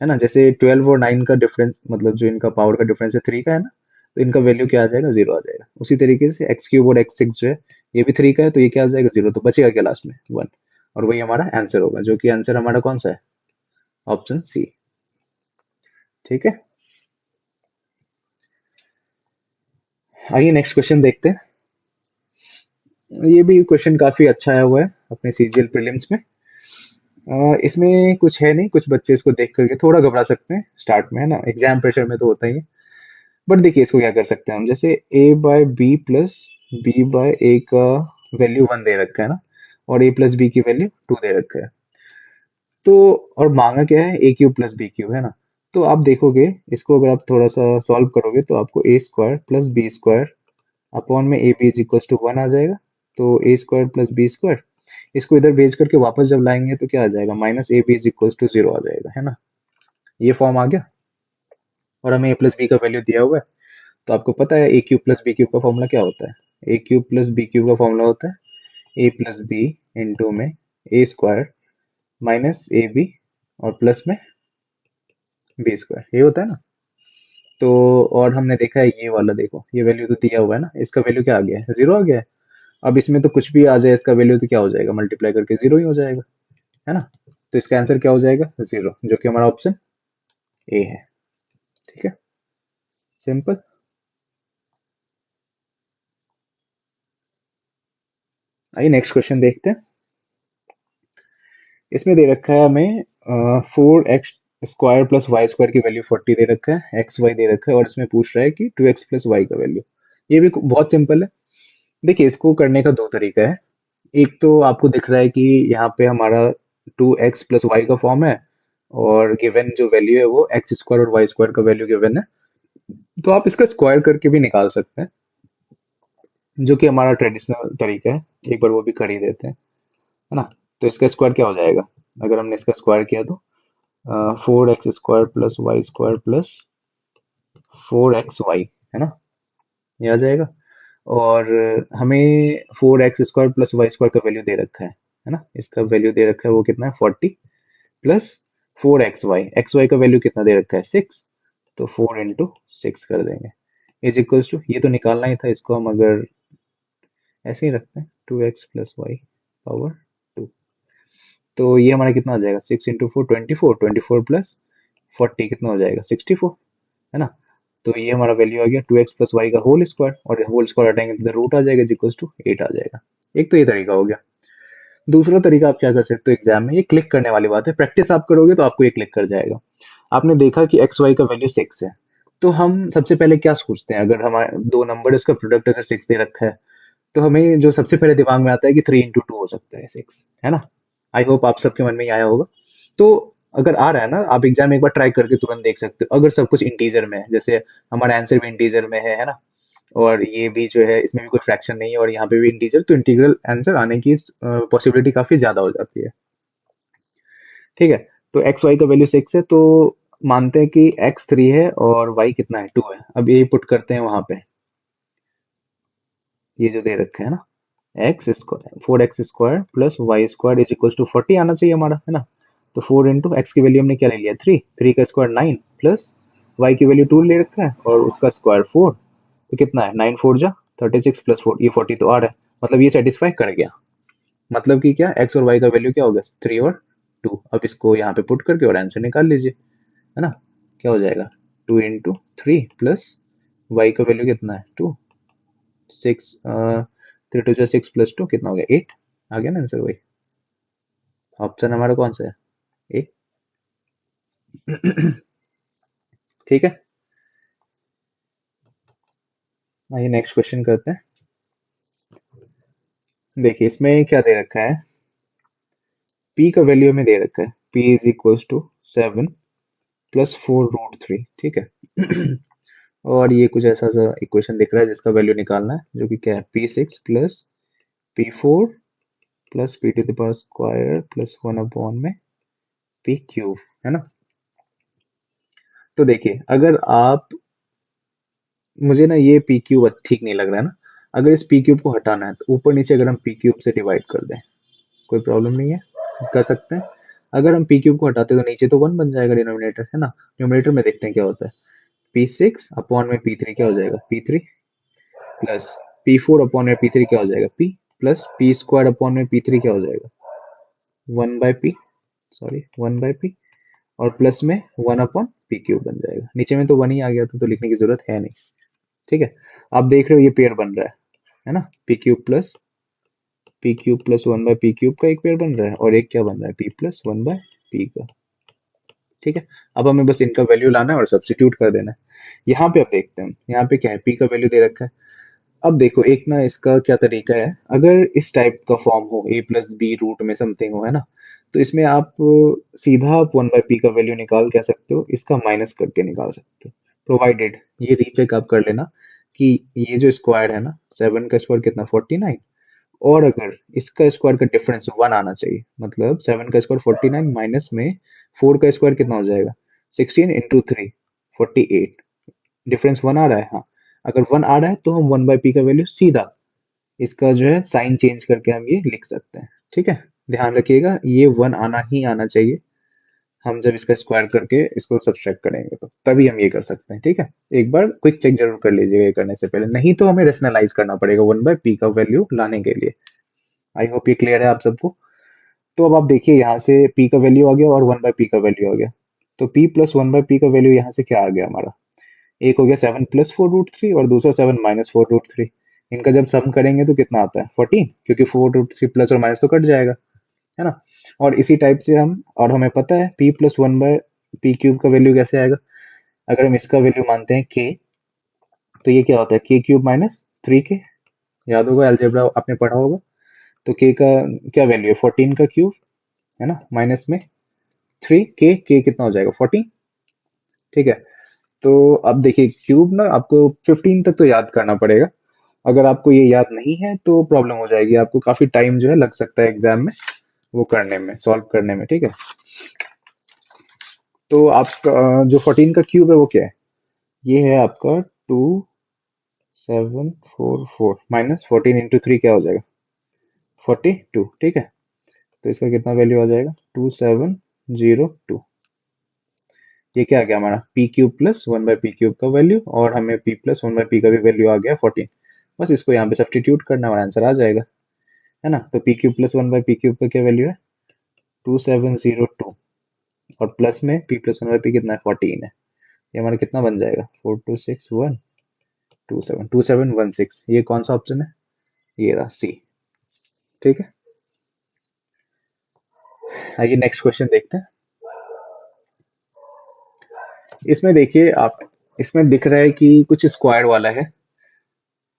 है ना? जैसे 12 और 9 का डिफरेंस, मतलब जो इनका पावर का डिफरेंस है 3 का, है ना, तो इनका वैल्यू क्या आ जाएगा? 0 आ जाएगा। उसी तरीके से x³ और x6 जो है, ये भी 3 का है, तो ये क्या आ जाएगा? 0। तो बचेगा क्या लास्ट में? 1। और वही हमारा आंसर होगा, जो कि आंसर हमारा कौन सा है? Option C. ठीक है, आइए नेक्स्ट क्वेश्चन देखते हैं। ये भी क्वेश्चन काफी अच्छा आया हुआ है अपने सीजीएल प्रीलिम्स में। इसमें कुछ है नहीं, कुछ बच्चे इसको देख करके थोड़ा घबरा सकते हैं स्टार्ट में, है ना, एग्जाम प्रेशर में तो होता ही है। बट देखिए, इसको क्या कर सकते हैं हम, जैसे a/b प्लस b/a का वैल्यू 1 दे रखा है ना, और a प्लस b की वैल्यू 2 दे रखा है। तो और मांगा क्या है? a³ प्लस b³, है ना? तो आप देखोगे, इसको अगर आप थोड़ा सा सॉल्व करोगे तो आपको a² प्लस b² अपॉन में ab इज इक्वल टू 1 आ जाएगा। तो a² प्लस b², इसको इधर भेज करके वापस जब लाएंगे तो क्या आ जाएगा? -ab इज इक्वल टू 0 आ जाएगा, है ना? ये फॉर्म आ गया। और हमें a प्लस b का वैल्यू दिया हुआ है, तो आपको पता है a³ प्लस b³ का फॉर्मूला क्या होता है? a³ प्लस b³ का फॉर्मूला होता है ए प्लस बी इंटू में ए स्क्वायर माइनस ए बी और प्लस में बी स्क्वायर, ये होता है ना। तो और हमने देखा है ये वाला, देखो ये वैल्यू तो दिया हुआ है ना, इसका वैल्यू क्या आ गया है, जीरो आ गया है। अब इसमें तो कुछ भी आ जाए इसका वैल्यू तो क्या हो जाएगा, मल्टीप्लाई करके जीरो ही हो जाएगा, है ना। तो इसका आंसर क्या हो जाएगा, जीरो, जो कि हमारा ऑप्शन ए है। ठीक है, सिंपल। आइए नेक्स्ट क्वेश्चन देखते हैं। इसमें दे रखा है हमें 4x square plus y square की वैल्यू 40 दे रखा है, एक्स वाई दे रखा है, और इसमें पूछ रहा है कि 2x प्लस वाई का वैल्यू। ये भी बहुत सिंपल है। देखिए इसको करने का दो तरीका है। एक तो आपको दिख रहा है कि यहाँ पे हमारा 2x प्लस वाई का फॉर्म है, और गिवन जो वैल्यू है वो एक्स स्क्वायर और वाई स्क्वायर का वैल्यू गिवन है। तो आप इसका स्क्वायर करके भी निकाल सकते हैं, जो कि हमारा ट्रेडिशनल तरीका है। एक बार वो भी कर ही देते हैं, है ना। तो इसका स्क्वायर क्या हो जाएगा, अगर हमने इसका स्क्वायर किया तो 4x square plus y square plus 4xy, है ना, ये आ जाएगा। और हमें 4x square plus y square का वैल्यू दे रखा है ना, इसका वैल्यू दे रखा है वो कितना है 40, प्लस 4xy का वैल्यू कितना दे रखा है 6, तो 4 इंटू 6 कर देंगे, इज इक्वल्स टू, ये तो निकालना ही था, इसको हम अगर ऐसे ही रखते हैं 2x प्लस वाई पावर 2, तो ये हमारा कितना हो जाएगा 6 इंटू 4 24, 24 प्लस 40 कितना हो जाएगा 64, है ना। तो ये हमारा वैल्यू आ गया 2x प्लस वाई का होल स्क्वायर, और होल स्क्वायर हटाएंगे तो रूट आ जाएगा, इक्वल्स टू 8 आ जाएगा। एक तो ये तरीका हो गया। दूसरा तरीका आप क्या कर सकते हो एग्जाम में, ये क्लिक करने वाली बात है, प्रैक्टिस आप करोगे तो आपको ये क्लिक कर जाएगा। आपने देखा कि एक्स वाई का वैल्यू 6 है, तो हम सबसे पहले क्या सोचते हैं, अगर हमारे दो नंबर है उसका प्रोडक्ट अगर 6 दे रखा है, तो हमें जो सबसे पहले दिमाग में आता है कि 3 इंटू 2 हो सकता है 6, है ना। आई होप आप सबके मन में ही आया होगा। तो अगर आ रहा है ना, आप एग्जाम में एक बार ट्राई करके तुरंत देख सकते हो, अगर सब कुछ इंटीजर में है, जैसे हमारा आंसर भी इंटीजर में है ना, और ये भी जो है इसमें भी कोई फ्रैक्शन नहीं है, और यहाँ पे भी इंटीजर, तो इंटीग्रल आंसर आने की पॉसिबिलिटी काफी ज्यादा हो जाती है। ठीक है, तो एक्स वाई का वैल्यू 6 है, तो मानते हैं कि x 3 है और y कितना है 2 है। अब ये पुट करते हैं वहां पे, ये जो दे रखे हैं ना, x square 4x square plus y square is equal to 40 आना चाहिए हमारा, है ना। तो 4 इंटू एक्स की वैल्यू हमने क्या ले लिया 3, 3 का स्क्वायर 9, प्लस वाई की वैल्यू 2 ले रखा है और उसका स्क्वायर 4, तो कितना है 9 4 जा 36 प्लस 4, ये 40 तो आ रहा है, मतलब ये सेटिस्फाई कर गया। मतलब कि क्या, एक्स और वाई का वैल्यू क्या होगा 3 और 2। अब इसको यहाँ पे पुट करके और आंसर निकाल लीजिए, है ना। क्या हो जाएगा 2 इंटू 3 प्लस वाई का वैल्यू कितना है 2, 6, 3 2 जा 6 प्लस 2 कितना हो गया 8, आ गया ना आंसर वही। ऑप्शन हमारा कौन सा है, ए। ठीक है, आइए नेक्स्ट क्वेश्चन करते हैं। देखिए इसमें क्या दे रखा है, p का वैल्यू हमें दे रखा है p is equals to 7 plus 4 root 3, ठीक है। और ये कुछ ऐसा सा इक्वेशन दिख रहा है जिसका वैल्यू निकालना है, जो कि क्या है p6 plus p4 plus p to the power square plus 1 upon में p क्यूब, है ना। तो देखिए अगर आप, मुझे ना ये पी क्यूब ठीक नहीं लग रहा है ना, अगर इस पी क्यूब को हटाना है तो ऊपर नीचे अगर हम पी क्यूब से डिवाइड कर दें, कोई प्रॉब्लम नहीं है, कर सकते हैं। अगर हम पी क्यूब को हटाते हैं तो नीचे तो 1 बन जाएगा डिनोमिनेटर, है ना। न्यूमरेटर में देखते हैं क्या होता है, p6 अपॉन में p3 क्या हो जाएगा p3, प्लस p4 अपॉन में p3 क्या हो जाएगा p, plus P square upon में p3 क्या हो जाएगा 1/p, सॉरी 1/p, और प्लस में 1 अपॉन पी क्यूब बन जाएगा। नीचे में तो 1 ही आ गया था तो लिखने की जरूरत है नहीं। ठीक है, आप देख रहे हो ये पेयर बन रहा है ना, P cube plus 1/p cube का एक पेयर बन रहा है, और एक क्या बन रहा है p प्लस 1/p का। ठीक है, अब हमें बस इनका वैल्यू लाना है और सब्स्टिट्यूट कर देना है। यहाँ पे आप देखते हैं, यहाँ पे क्या है p का वैल्यू दे रखा है। अब देखो एक ना इसका क्या तरीका है, अगर इस टाइप का फॉर्म हो a प्लस बी रूट में समथिंग हो, है ना, तो इसमें आप सीधा आप 1/p का वैल्यू निकाल क्या सकते हो, इसका माइनस करके निकाल सकते हो, प्रोवाइडेड ये रीचेक आप कर लेना कि ये जो स्क्वायर है ना, 7 का स्क्वायर कितना 49, और अगर इसका स्क्वायर का डिफरेंस 1 आना चाहिए, मतलब 7 का स्क्वायर 49 माइनस में 4 का स्क्वायर कितना हो जाएगा 16 इंटू 3 48, डिफरेंस 1 आ रहा है, हाँ। अगर 1 आ रहा है तो हम 1/p का वैल्यू सीधा इसका जो है साइन चेंज करके हम ये लिख सकते हैं। ठीक है, ध्यान रखिएगा ये 1 आना ही आना चाहिए। हम जब इसका स्क्वायर करके इसको सब्सट्रैक्ट करेंगे तो तभी हम ये कर सकते हैं। ठीक है, एक बार क्विक चेक जरूर कर लीजिएगा ये करने से पहले, नहीं तो हमें रेशनलाइज करना पड़ेगा 1/p का वैल्यू लाने के लिए। आई होप ये क्लियर है आप सबको। तो अब आप देखिए यहाँ से p का वैल्यू आ गया और 1/p का वैल्यू आ गया। तो p प्लस 1/p का वैल्यू यहाँ से क्या आ गया हमारा, एक हो गया 7 + 4√3 और दूसरा 7 - 4√3। इनका जब सम करेंगे तो कितना आता है 14, क्योंकि 4√3 प्लस और माइनस तो कट जाएगा, है ना। और इसी टाइप से हम, और हमें पता है p प्लस 1/p³ का वैल्यू कैसे आएगा। अगर हम इसका वैल्यू मानते हैं k, तो ये क्या होता है k³ - 3k। याद होगा, अलजेब्रा आपने पढ़ा होगा। तो k का क्या वैल्यू है 14 का क्यूब, है ना, माइनस में 3k कितना हो जाएगा 14। ठीक है, तो अब देखिए क्यूब ना आपको 15 तक तो याद करना पड़ेगा। अगर आपको ये याद नहीं है तो प्रॉब्लम हो जाएगी, आपको काफी टाइम जो है लग सकता है एग्जाम में वो करने में, सॉल्व करने में। ठीक है, तो आप जो 14 का क्यूब है वो क्या है, ये है आपका 2744 माइनस 14 × 3 क्या हो जाएगा 42। ठीक है, तो इसका कितना वैल्यू आ जाएगा 2702। ये क्या आ गया हमारा p³ प्लस 1/p³ का वैल्यू, और हमें p प्लस 1/p का भी वैल्यू आ गया 14। बस इसको यहाँ पे सब्स्टिट्यूट करना, हमारा आंसर आ जाएगा, है ना। तो p³ प्लस 1/p³ का क्या वैल्यू है 2702, और प्लस में p प्लस 1/p कितना है 14 है। ये हमारा कितना बन जाएगा 426127 ये कौन सा ऑप्शन है, ये रहा सी। ठीक है, आइए नेक्स्ट क्वेश्चन देखते हैं। इसमें देखिए आप, इसमें दिख रहा है कि कुछ स्क्वायर वाला है।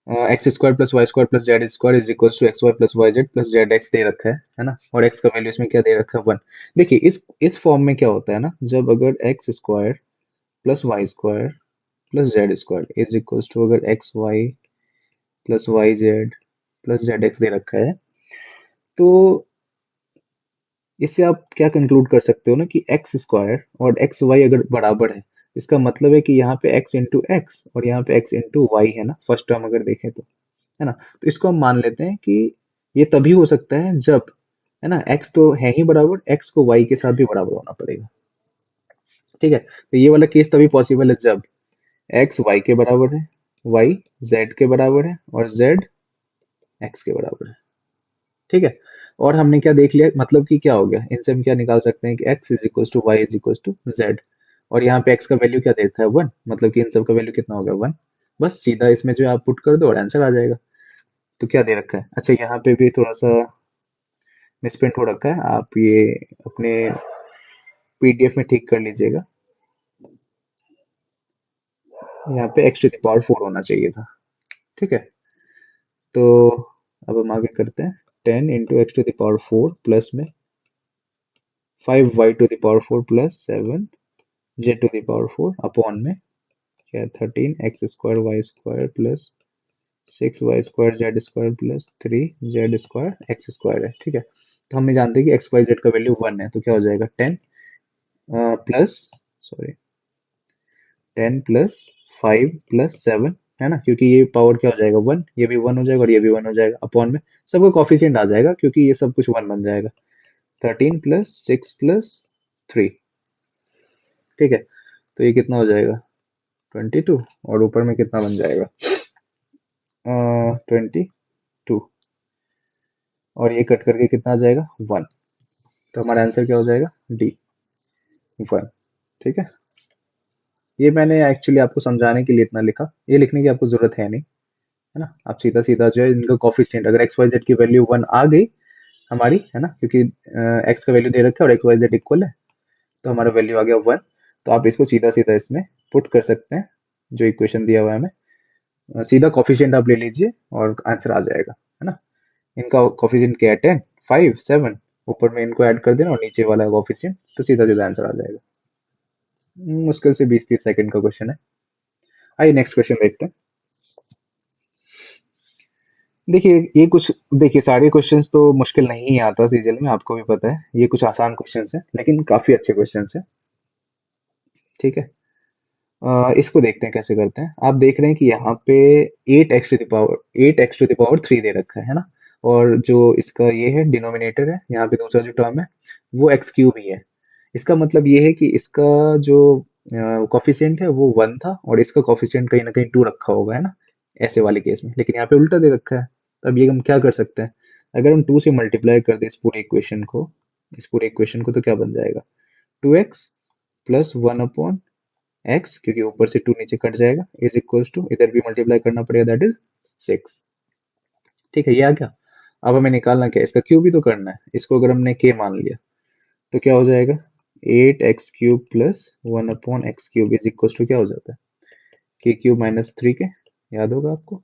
x² + y² + z² is equal to xy + yz + zx दे रखा है ना। और x का वैल्यू इसमें क्या दे रखा है 1। देखिए इस फॉर्म में क्या होता है ना, जब अगर x² + y² + z² is equal to अगर xy + yz + zx दे रखा है, तो इससे आप क्या कंक्लूड कर सकते हो ना कि x² और xy अगर बराबर है, इसका मतलब है कि यहाँ पे x इंटू एक्स और यहाँ पे x इंटू वाई है ना, फर्स्ट टर्म अगर देखें तो, है ना। तो इसको हम मान लेते हैं कि ये तभी हो सकता है जब, है ना, x तो है ही बराबर, x को y के साथ भी बराबर होना पड़ेगा। ठीक है, तो ये वाला केस तभी पॉसिबल है जब x y के बराबर है, y z के बराबर है और z x के बराबर है। ठीक है, और हमने क्या देख लिया, मतलब कि क्या हो गया, इनसे हम क्या निकाल सकते हैं कि x is equal to y is equal to z, और यहाँ पे x का वैल्यू क्या देखा है 1, मतलब कि इन सब का वैल्यू कितना हो गया 1। बस सीधा इसमें जो है आप पुट कर दो और आंसर आ जाएगा। तो क्या दे रखा है, अच्छा यहाँ पे भी थोड़ा सा मिसप्रिंट हो रखा है, आप ये अपने पीडीएफ में ठीक कर लीजिएगा। यहाँ पे x⁴ होना चाहिए था। ठीक है, तो अब हम आगे करते हैं 10 × x⁴ प्लस में 5y⁴ प्लस 7z⁴ अपॉन में क्या 13x² y² plus 6y² z² plus 3z² x² है। ठीक है, तो हम जानते हैं कि एक्स वाई जेड का वैल्यू 1 है, तो क्या हो जाएगा 10 प्लस, सॉरी 10 + 5 + 7, है ना, क्योंकि ये पावर क्या हो जाएगा 1, ये भी 1 हो जाएगा और ये भी 1 हो जाएगा, अपॉन में सबका कॉफिशिएंट आ जाएगा क्योंकि ये सब कुछ 1 बन जाएगा। 13 + 6 + 3। ठीक है, तो ये कितना हो जाएगा 22, और ऊपर में कितना बन जाएगा 22, और ये कट करके कितना आ जाएगा 1। तो हमारा आंसर क्या हो जाएगा डी 1। ठीक है, ये मैंने एक्चुअली आपको समझाने के लिए इतना लिखा, ये लिखने की आपको जरूरत है नहीं, है ना। आप सीधा सीधा जो है इनका कॉफिशिएंट, अगर एक्स वाई जेड की वैल्यू 1 आ गई हमारी, है ना, क्योंकि एक्स का वैल्यू दे रखा है और एक्स वाई जेड इक्वल है, तो हमारा वैल्यू आ गया 1। तो आप इसको सीधा सीधा इसमें पुट कर सकते हैं, जो इक्वेशन दिया हुआ है हमें, सीधा कॉफिशिएंट आप ले लीजिए और आंसर आ जाएगा, है ना। इनका कॉफिशिएंट क्या है 10 5 7, ऊपर में इनको ऐड कर देना और नीचे वाला कॉफिशिएंट, तो सीधा सीधा आंसर आ जाएगा। मुश्किल से 20-30 सेकंड का क्वेश्चन है। आइए नेक्स्ट क्वेश्चन देखते हैं। देखिए ये कुछ, देखिए सारे क्वेश्चंस तो मुश्किल नहीं आता सीजीएल में, आपको भी पता है, ये कुछ आसान क्वेश्चंस हैं लेकिन काफी अच्छे क्वेश्चंस हैं। ठीक है, इसको देखते हैं कैसे करते हैं। आप देख रहे हैं कि यहाँ पे 8 x टू द पावर 3 दे रखा है ना। और जो इसका ये है डिनोमिनेटर है, यहाँ पे दूसरा जो टर्म है वो एक्स क्यूब ही है। इसका मतलब ये है कि इसका जो कॉफिशिएंट है वो 1 था और इसका कॉफिशिएंट कहीं ना कहीं 2 रखा होगा, है ना, ऐसे वाले केस में। लेकिन यहाँ पे उल्टा दे रखा है। तो अब ये हम क्या कर सकते हैं, अगर हम 2 से मल्टीप्लाई कर दें इस पूरे इक्वेशन को तो क्या बन जाएगा, 2x प्लस 1 अपॉन एक्स, क्योंकि ऊपर से 2 नीचे कट जाएगा, इज इक्वल्स टू, इधर भी मल्टीप्लाई करना पड़ेगा, दैट इज 6। ठीक है, ये आ गया। अब हमें निकालना क्या है, इसका क्यूब ही तो करना है। इसको अगर हमने के मान लिया तो क्या हो जाएगा, 8x³ plus 1 upon x³ is equals to क्या हो जाता है, के क्यूब माइनस 3 के, याद होगा आपको।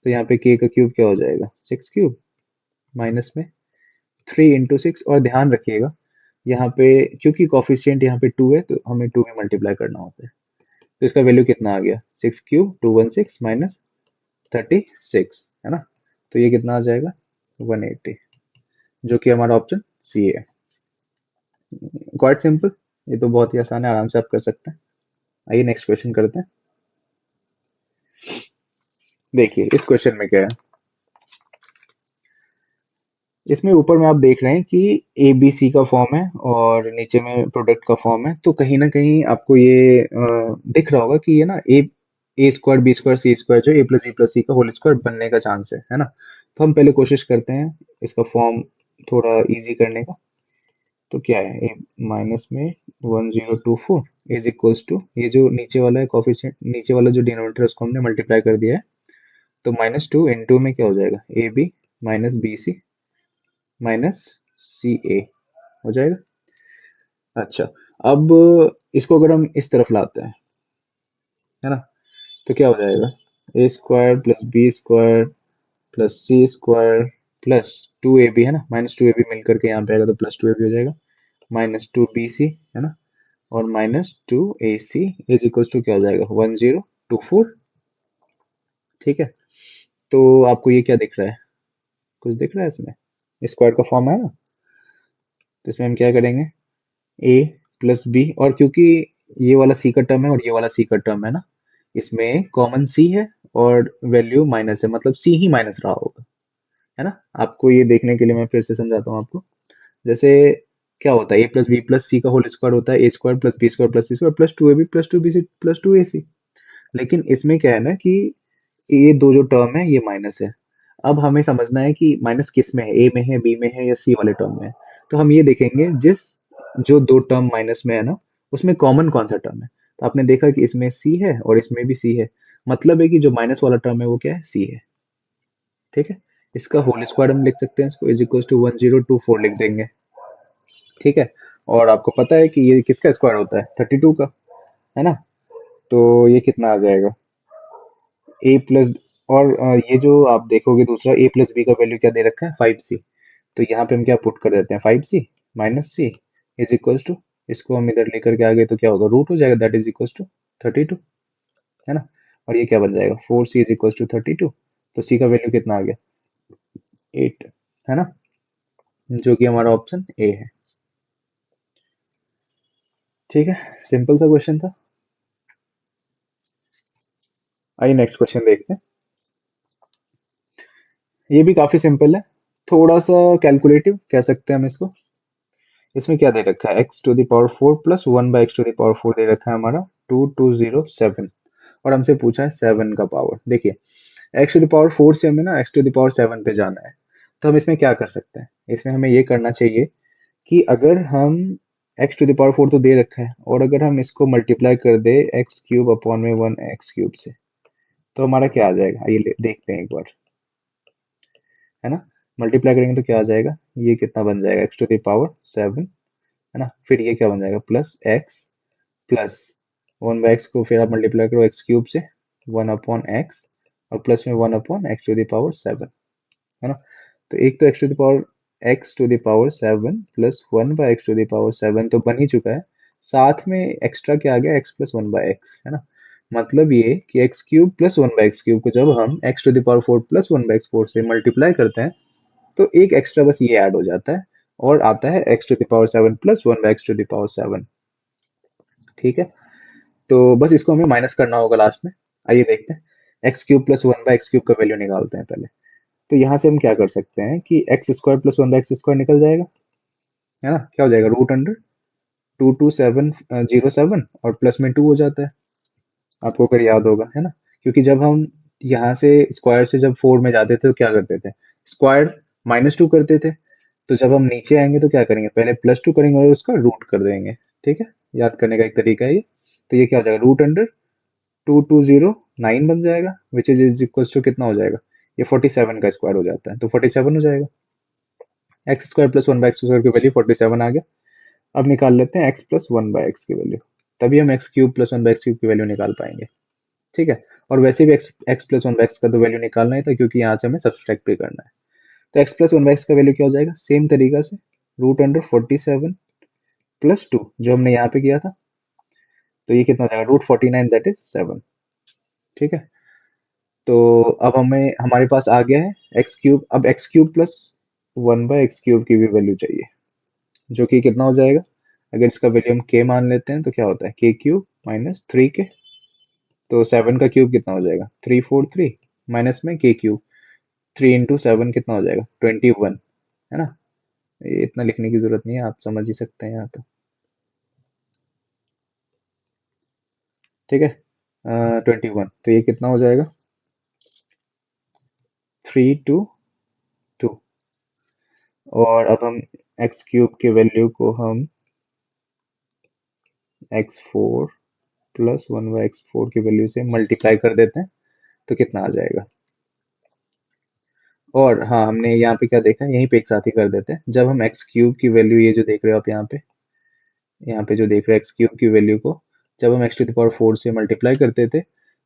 तो यहाँ पे के का क्यूब क्या हो जाएगा, 6³ माइनस में 3 × 6। और ध्यान रखिएगा यहाँ पे, क्योंकि कॉफिशिएंट यहाँ पे 2 है तो हमें 2 में मल्टीप्लाई करना होता है। तो इसका वैल्यू कितना आ गया, 6³ 216 माइनस 36, है ना। तो ये कितना आ जाएगा, 180, जो कि हमारा ऑप्शन सी है। क्वाइट सिंपल, ये तो बहुत ही आसान है, आराम से आप कर सकते हैं। आइए नेक्स्ट क्वेश्चन करते हैं। देखिए इस क्वेश्चन में क्या है, इसमें ऊपर में आप देख रहे हैं कि ए बी सी का फॉर्म है और नीचे में प्रोडक्ट का फॉर्म है। तो कहीं ना कहीं आपको ये दिख रहा होगा कि ये ना ए स्क्वायर बी स्क्वायर सी स्क्वायर जो ए प्लस बी प्लस सी का होल स्क्वायर बनने का चांस है ना। तो हम पहले कोशिश करते हैं इसका फॉर्म थोड़ा इजी करने का। तो क्या है, ए माइनस में 1024 इज इक्वल्स टू, ये जो नीचे वाला है कॉफिशिएंट, नीचे वाला जो डिनोमिनेटर है उसको हमने मल्टीप्लाई कर दिया है। तो -2 इनटू में क्या हो जाएगा, ए B minus B C minus C A हो जाएगा। अच्छा, अब इसको अगर हम इस तरफ लाते हैं, है ना, तो क्या हो जाएगा, A square plus B square plus C square plus 2ab, है ना, -2ab मिलकर के यहाँ पे आएगा तो +2ab हो जाएगा, -2bc, है ना, और -2ac इज इक्वल टू क्या हो जाएगा, 1024। ठीक है, तो आपको ये क्या दिख रहा है, कुछ दिख रहा है इसमें, स्क्वायर का फॉर्म है ना। तो इसमें हम क्या करेंगे, ए प्लस बी, और क्योंकि ये वाला सी का टर्म है और ये वाला सी का टर्म है ना, इसमें कॉमन सी है और वैल्यू माइनस है, मतलब सी ही माइनस रहा होगा, है ना। आपको ये देखने के लिए मैं फिर से समझाता हूँ आपको। जैसे क्या होता है, A plus B plus C का होल स्क्वायर होता है A square plus B square plus C square plus 2ab plus 2bc plus 2ac। लेकिन इसमें क्या है ना कि ये दो जो टर्म है ये माइनस है। अब हमें समझना है कि माइनस किस में है, ए में है, बी में है, या सी वाले टर्म में है। तो हम ये देखेंगे जिस जो दो टर्म माइनस में है ना, उसमें कॉमन कौन सा टर्म है। तो आपने देखा कि इसमें सी है और इसमें भी सी है, मतलब है कि जो माइनस वाला टर्म है वो क्या है, सी है। ठीक है, इसका होल स्क्वायर हम लिख सकते हैं, इसको इज इक्वल टू 1024 लिख देंगे। ठीक है, और आपको पता है कि ये किसका स्क्वायर होता है, 32 का, है ना। तो ये कितना आ जाएगा, ए प्लस, और ये जो आप देखोगे दूसरा ए प्लस बी का वैल्यू क्या दे रखा है, 5c। तो यहाँ पे हम क्या पुट कर देते हैं, 5c minus c is equals to, इसको हम इधर लेकर के आ गए तो क्या होगा, रूट हो जाएगा, दैट इज इक्वल्स टू 32, है ना। और ये क्या बन जाएगा, 4c इज इक्वल्स टू 32। तो सी का वैल्यू कितना आ गया, 8, है ना, जो कि हमारा ऑप्शन ए है। ठीक है, सिंपल सा क्वेश्चन था। आइए नेक्स्ट क्वेश्चन देखते हैं। ये भी काफी सिंपल है, थोड़ा सा कैलकुलेटिव कह सकते हैं हम इसको। इसमें क्या दे रखा है, x⁴ प्लस 1/x⁴ दे रखा है हमारा 2207, और हमसे पूछा है 7 का पावर। देखिए x⁴ से हमें ना x⁴ पे जाना है। तो हम इसमें क्या कर सकते हैं, इसमें हमें ये करना चाहिए कि अगर हम x⁴ तो दे रखा है, और अगर हम इसको मल्टीप्लाई कर दे x³ अपॉन में 1 x³ से, तो हमारा क्या आ जाएगा, आइए देखते हैं एक बार, है ना। मल्टीप्लाई करेंगे तो क्या आ जाएगा, ये कितना बन जाएगा, x⁴ 7, है ना। फिर ये क्या बन जाएगा, प्लस एक्स प्लस 1/x को फिर आप मल्टीप्लाई करो x³ से, 1/x, और प्लस में 1/x⁴ 7, है ना। तो एक तो x⁴ 7 प्लस 1/x⁴ 7 तो बन ही चुका है, साथ में एक्स्ट्रा क्या आ गया, x प्लस 1/x, है ना। मतलब ये कि x³ प्लस 1/x³ को जब हम x⁴ प्लस 1/x⁴ से मल्टीप्लाई करते हैं तो एक एक्स्ट्रा बस ये ऐड हो जाता है, और आता है x⁴ 7 प्लस 1/x⁴ 7। ठीक है, तो बस इसको हमें माइनस करना होगा लास्ट में। आइए देखते हैं। X cube plus one by x cube का वैल्यू निकालते हैं पहले। तो यहाँ से हम क्या कर सकते हैं कि x square plus one by x square निकल जाएगा, है ना। क्या हो जाएगा, रूट अंडर 22707 और प्लस में 2 हो जाता है, आपको अगर याद होगा, है ना। क्योंकि जब हम यहाँ से स्क्वायर से जब 4 में जाते थे तो क्या करते थे, स्क्वायर -2 करते थे। तो जब हम नीचे आएंगे तो क्या करेंगे, पहले +2 करेंगे और उसका रूट कर देंगे। ठीक है, याद करने का एक तरीका है ये। तो ये क्या हो जाएगा, रूट अंडर 2209 बन जाएगा, विच इज इक्वल टू कितना हो जाएगा, ये 47 का स्क्वायर हो जाता है, तो 47 हो जाएगा। X square plus one by x square की वैल्यू 47 आ गया। अब निकाल लेते हैं x plus one by x की वैल्यू, तभी हम x cube plus one by x cube की वैल्यू निकाल पाएंगे। ठीक है। और वैसे भी x x plus one by x का तो वैल्यू निकालना ही था, क्योंकि यहाँ से हमें सब्सट्रैक्ट भी करना है। तो x plus one by x का वैल्यू क्या हो जाएगा, सेम तरीका से रूट अंडर 47 प्लस 2 जो हमने यहाँ पे किया था। तो ये कितना हो जाएगा, रूट 49 दैट इज 7। ठीक है। तो अब हमें हमारे पास आ गया है एक्स क्यूब। अब x cube plus one by x cube की भी वैल्यू चाहिए, जो कि कितना हो जाएगा, अगर इसका वैल्यू हम के मान लेते हैं तो क्या होता है, के क्यूब माइनस 3 के। तो 7 का क्यूब कितना हो जाएगा, 343 माइनस में के क्यूब, 3 इंटू 7 कितना हो जाएगा, 21, है ना। ये इतना लिखने की जरूरत नहीं है, आप समझ ही सकते हैं यहाँ तो। ठीक है, 21, तो ये कितना हो जाएगा, 322। और अब हम एक्स क्यूब की वैल्यू को हम x4 plus one by x4 की वैल्यू से मल्टीप्लाई कर देते हैं, तो कितना आ जाएगा। और हाँ, हमने यहाँ पे क्या देखा है, यहीं पे एक साथ ही कर देते हैं। जब हम एक्स क्यूब की वैल्यू, ये जो देख रहे हो आप यहाँ पे जो देख रहे हो एक्स क्यूब की वैल्यू को, जब हम एक्स टू द पावर 4 से मल्टीप्लाई करते थे,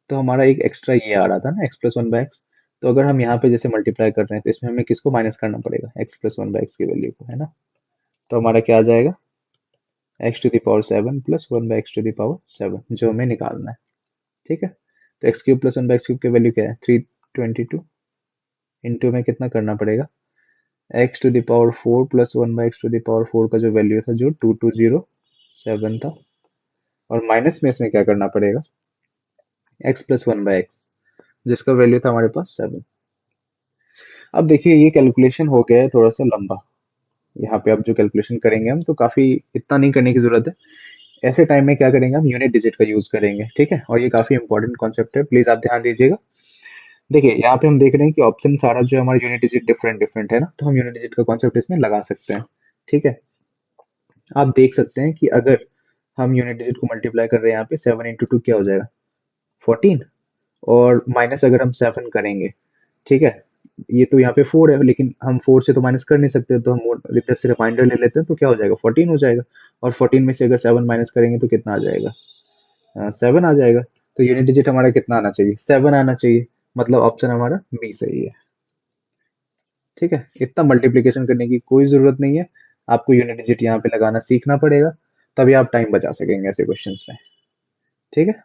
तो हमारा एक एक्स्ट्रा ये आ रहा था ना, x plus one by x. तो अगर हम यहाँ पे जैसे मल्टीप्लाई कर रहे हैं तो इसमें हमें किसको माइनस करना पड़ेगा, x plus one by x की वैल्यू को, है ना। तो हमारा क्या आ जाएगा, x to the power 7 plus one by x to the power 7, जो हमें निकालना है। ठीक है। तो x cube plus one by x cube की वैल्यू क्या है, 322। इंटू में कितना करना पड़ेगा, x to the power 4 plus one by x to the power 4 का जो वैल्यू था, जो 2207 था, और माइनस में इसमें क्या करना पड़ेगा, x plus one by x, जिसका वैल्यू था हमारे पास 7। अब देखिए ये कैलकुलेशन हो गया है थोड़ा सा लंबा। यहाँ पे अब जो कैलकुलेशन करेंगे हम, तो काफी इतना नहीं करने की जरूरत है। ऐसे टाइम में क्या करेंगे, हम यूनिट डिजिट का यूज करेंगे। ठीक है, और ये काफी इंपॉर्टेंट कॉन्सेप्ट है, प्लीज आप ध्यान दीजिएगा। देखिए यहाँ पे हम देख रहे हैं कि ऑप्शन सारा जो है हमारा यूनिट डिजिट डिफरेंट डिफरेंट है ना, तो हम यूनिट डिजिट का कॉन्सेप्ट इसमें लगा सकते हैं। ठीक है। आप देख सकते हैं कि अगर हम यूनिट डिजिट को मल्टीप्लाई कर रहे हैं, यहाँ पे 7 इंटू 2 क्या हो जाएगा, 14। और माइनस अगर हम 7 करेंगे, ठीक है, ये तो यहाँ पे 4 है, लेकिन हम 4 से तो माइनस कर नहीं सकते, तो हम इधर से रिमाइंडर ले लेते हैं, तो क्या हो जाएगा, 14 हो जाएगा। और 14 में से अगर 7 माइनस करेंगे तो कितना आ जाएगा, 7 आ जाएगा। तो यूनिट डिजिट हमारा कितना आना चाहिए, 7 आना चाहिए। मतलब ऑप्शन हमारा बी सही है। ठीक है, इतना मल्टीप्लिकेशन करने की कोई जरूरत नहीं है, आपको यूनिट डिजिट यहाँ पे लगाना सीखना पड़ेगा, तभी आप टाइम बचा सकेंगे ऐसे क्वेश्चंस में। ठीक है,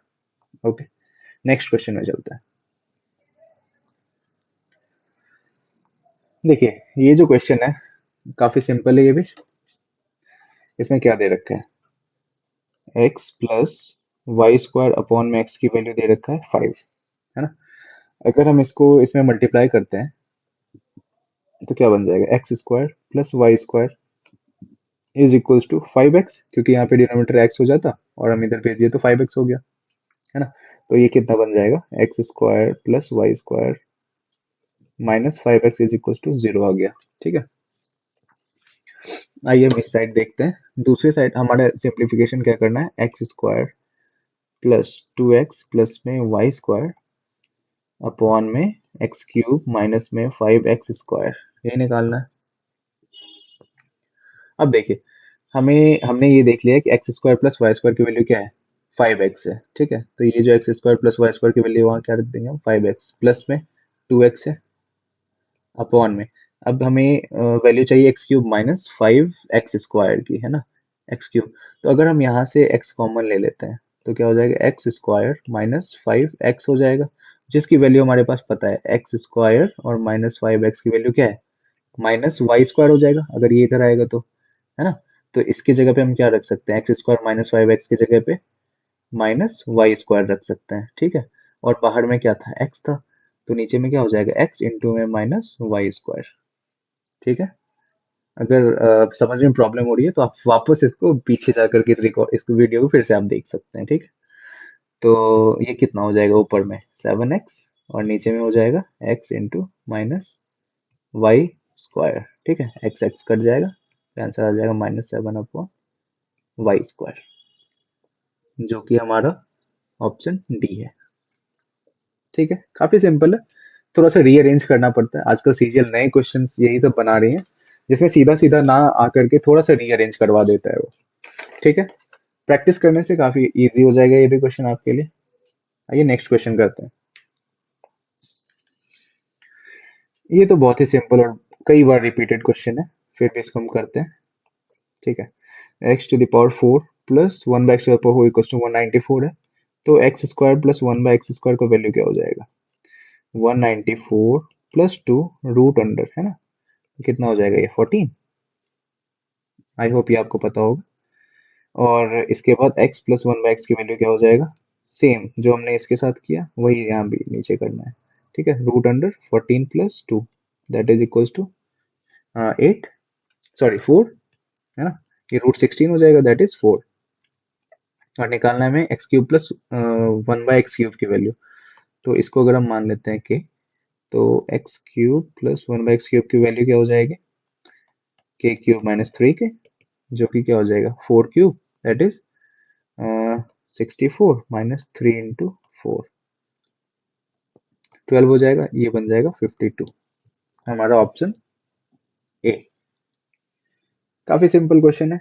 ओके, नेक्स्ट क्वेश्चन में चलते हैं। देखिए ये जो क्वेश्चन है काफी सिंपल है ये भी। इसमें क्या दे रखा है, x plus y square upon में एक्स की वैल्यू दे रखा है 5, है ना। अगर हम इसको इसमें मल्टीप्लाई करते हैं तो क्या बन जाएगा, x square plus y square is equals to 5x, क्योंकि यहाँ पे डिनोमिनेटर x हो जाता और हम इधर भेज दिए तो 5x हो गया, है ना। तो ये कितना बन जाएगा, x square plus y square minus 5x is equals to 0 आ गया। ठीक है। आइए हम इस साइड देखते हैं। दूसरी साइड हमारा सिंप्लीफिकेशन क्या करना है, x square plus 2x plus में वाई स्क्वायर अपॉन में एक्स क्यूब माइनस में 5x स्क्वायर, ये निकालना है। अब देखिए हमें हमने ये देख लिया कि x square plus y square की वैल्यू क्या है, 5x है। ठीक है, तो ये जो x square plus y square की वैल्यू वहाँ क्या रख देंगे हम, 5x प्लस में 2x है अपॉन में, अब हमें वैल्यू चाहिए x cube minus 5x square की, है ना, एक्स क्यूब। तो अगर हम यहाँ से x कॉमन ले लेते हैं तो क्या हो जाएगा, एक्स स्क्वायर माइनस 5x हो जाएगा, जिसकी वैल्यू हमारे पास पता है, एक्स स्क्वायर और माइनस 5x की वैल्यू क्या है, माइनस वाई स्क्वायर हो जाएगा अगर ये इधर आएगा तो, है ना। तो इसकी जगह पे हम क्या रख सकते हैं, एक्स स्क्वायर माइनस 5x की जगह पे माइनस वाई स्क्वायर रख सकते हैं, ठीक है। और बाहर में क्या था, एक्स था, तो नीचे में क्या हो जाएगा, एक्स इंटू में माइनस वाई स्क्वायर, ठीक है। अगर समझ में प्रॉब्लम हो रही है तो आप वापस इसको पीछे जा करके इस रिकॉर्ड इसको वीडियो को फिर से आप देख सकते हैं, ठीक है। तो ये कितना हो जाएगा, ऊपर में 7x और नीचे में हो जाएगा x into minus y square, ठीक है। एक्स एक्स कट जाएगा तो आंसर आ जाएगा -7/वाई स्क्वायर, जो कि हमारा ऑप्शन डी है, ठीक है। काफी सिंपल है, थोड़ा सा रीअरेंज करना पड़ता है, आजकल सीजीएल नए क्वेश्चंस यही सब बना रही हैं जिसमें सीधा सीधा ना आकर के थोड़ा सा रीअरेंज करवा देता है वो, ठीक है। प्रैक्टिस करने से काफी इजी हो जाएगा ये भी क्वेश्चन आपके लिए। आइए नेक्स्ट क्वेश्चन करते हैं। ये तो बहुत ही सिंपल और कई बार रिपीटेड क्वेश्चन है, फिर भी इसको हम करते हैं, ठीक है। X to the power 4 plus 1/x to the power 4 equals to 194 है, तो x square plus 1/x square का वैल्यू क्या हो जाएगा, 194 प्लस 2 रूट अंडर, है ना, कितना हो जाएगा ये 14। आई होप ये आपको पता होगा। और इसके बाद x प्लस 1/x की वैल्यू क्या हो जाएगा, सेम जो हमने इसके साथ किया वही यहाँ भी नीचे करना है, ठीक है। Root under 14 plus 2 that is equals to 8, sorry 4, है ना। ये रूट 16 हो जाएगा दैट इज 4। और निकालना है हमें x cube plus 1/x cube की वैल्यू, तो इसको अगर हम मान लेते हैं कि, तो x cube plus 1/x cube की वैल्यू क्या हो जाएगी, के क्यूब माइनस 3 के, जो कि क्या हो जाएगा 4 cube that is 64 minus 3 into 4, 12 हो जाएगा, ये बन जाएगा 52, हमारा ऑप्शन ए। काफी सिंपल क्वेश्चन है,